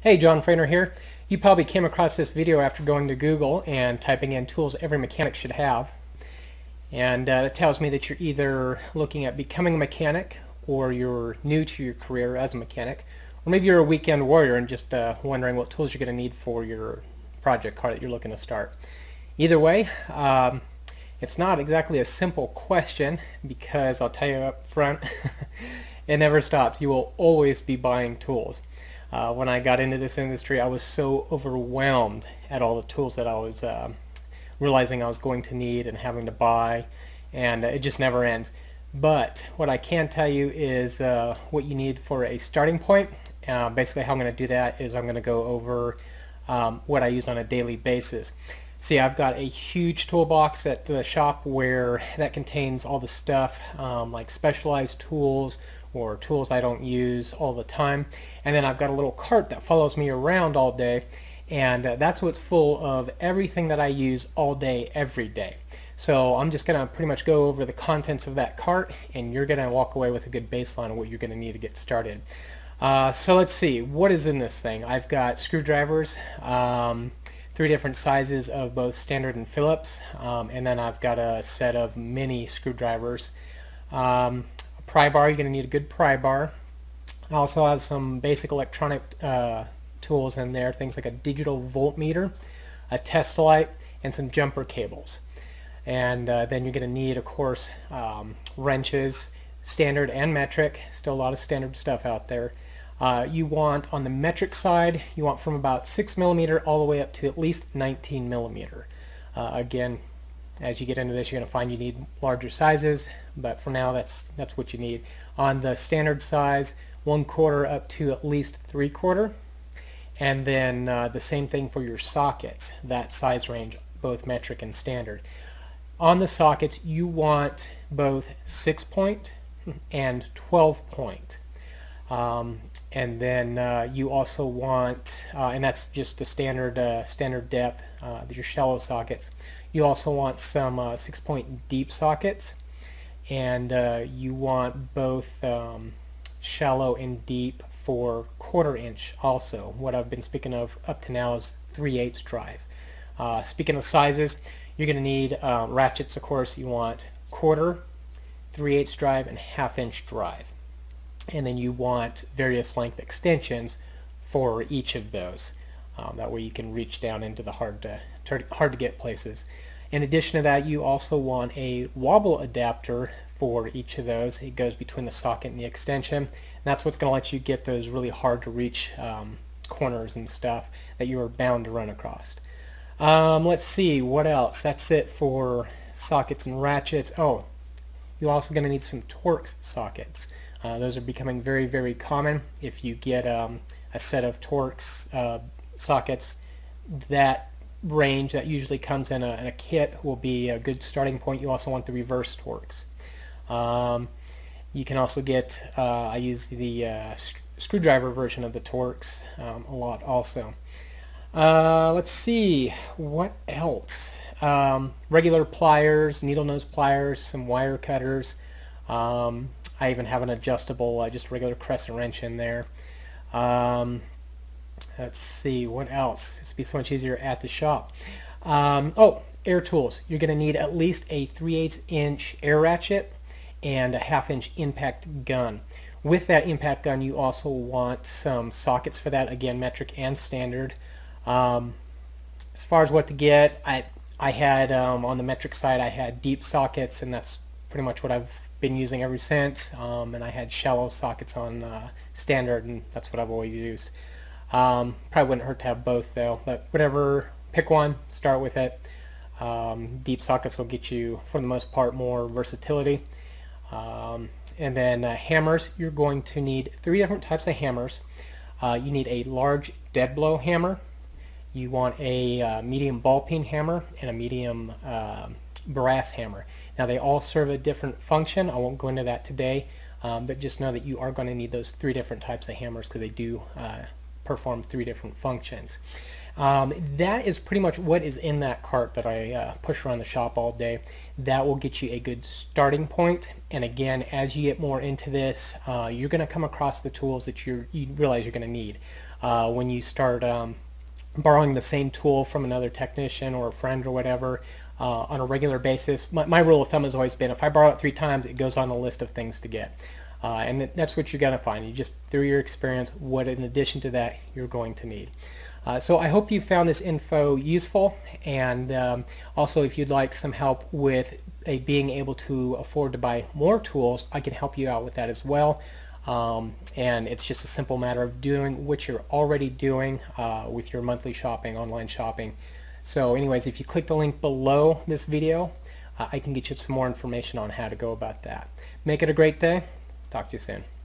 Hey, John Frainer here. You probably came across this video after going to Google and typing in tools every mechanic should have. And it tells me that you're either looking at becoming a mechanic or you're new to your career as a mechanic, or maybe you're a weekend warrior and just wondering what tools you're going to need for your project car that you're looking to start. Either way, it's not exactly a simple question because I'll tell you up front, it never stops. You will always be buying tools. When I got into this industry, I was so overwhelmed at all the tools that I was realizing I was going to need and having to buy, and it just never ends. But what I can tell you is what you need for a starting point. Basically how I'm going to do that is I'm going to go over what I use on a daily basis. See, I've got a huge toolbox at the shop where that contains all the stuff like specialized tools or tools I don't use all the time. And then I've got a little cart that follows me around all day, and that's what's full of everything that I use all day, every day. So I'm just going to pretty much go over the contents of that cart, and you're going to walk away with a good baseline of what you're going to need to get started. So let's see, what is in this thing? I've got screwdrivers, 3 different sizes of both standard and Phillips, and then I've got a set of mini screwdrivers. Pry bar, you're going to need a good pry bar. I also have some basic electronic tools in there, things like a digital voltmeter, a test light, and some jumper cables. And then you're going to need, of course, wrenches, standard and metric. Still a lot of standard stuff out there. You want, on the metric side, you want from about 6 millimeter all the way up to at least 19 millimeter. Again, as you get into this, you're going to find you need larger sizes, but for now that's what you need. On the standard size, 1/4 up to at least 3/4, and then the same thing for your sockets, that size range, both metric and standard. On the sockets, you want both 6-point and 12-point. And then you also want, and that's just the standard depth, your shallow sockets. You also want some 6-point deep sockets, and you want both shallow and deep for 1/4 inch also. What I've been speaking of up to now is 3/8 drive. Speaking of sizes, you're going to need ratchets, of course. You want 1/4, 3/8 drive, and 1/2 inch drive. And then you want various length extensions for each of those. That way you can reach down into the hard to get places. In addition to that, you also want a wobble adapter for each of those. It goes between the socket and the extension. And that's what's going to let you get those really hard to reach corners and stuff that you are bound to run across. Let's see, what else? That's it for sockets and ratchets. Oh, you're also going to need some Torx sockets. Those are becoming very, very common. If you get a set of Torx sockets, that range that usually comes in a kit will be a good starting point. You also want the reverse Torx. You can also get, I use the screwdriver version of the Torx a lot also. Let's see, what else? Regular pliers, needle nose pliers, some wire cutters. I even have an adjustable, just regular crescent wrench in there. Let's see, what else? This would be so much easier at the shop. Oh, air tools. You're going to need at least a 3/8 inch air ratchet and a 1/2 inch impact gun. With that impact gun, you also want some sockets for that, again, metric and standard. As far as what to get, I had, on the metric side, I had deep sockets, and that's pretty much what I've been using ever since. And I had shallow sockets on standard, and that's what I've always used. Probably wouldn't hurt to have both though, but whatever, pick one, start with it. Deep sockets will get you, for the most part, more versatility. And then hammers, you're going to need 3 different types of hammers. You need a large dead blow hammer. You want a medium ball peen hammer and a medium brass hammer. Now they all serve a different function. I won't go into that today, but just know that you are going to need those 3 different types of hammers because they do perform 3 different functions. That is pretty much what is in that cart that I push around the shop all day. That will get you a good starting point, and again, as you get more into this, you're going to come across the tools that you realize you're going to need. when you start borrowing the same tool from another technician or a friend or whatever on a regular basis. My rule of thumb has always been if I borrow it 3 times, it goes on the list of things to get. And that's what you're going to find. You just, through your experience, what in addition to that you're going to need. So I hope you found this info useful, and also if you'd like some help with being able to afford to buy more tools, I can help you out with that as well. And it's just a simple matter of doing what you're already doing with your monthly shopping, online shopping. So anyways, if you click the link below this video, I can get you some more information on how to go about that. Make it a great day. Talk to you soon.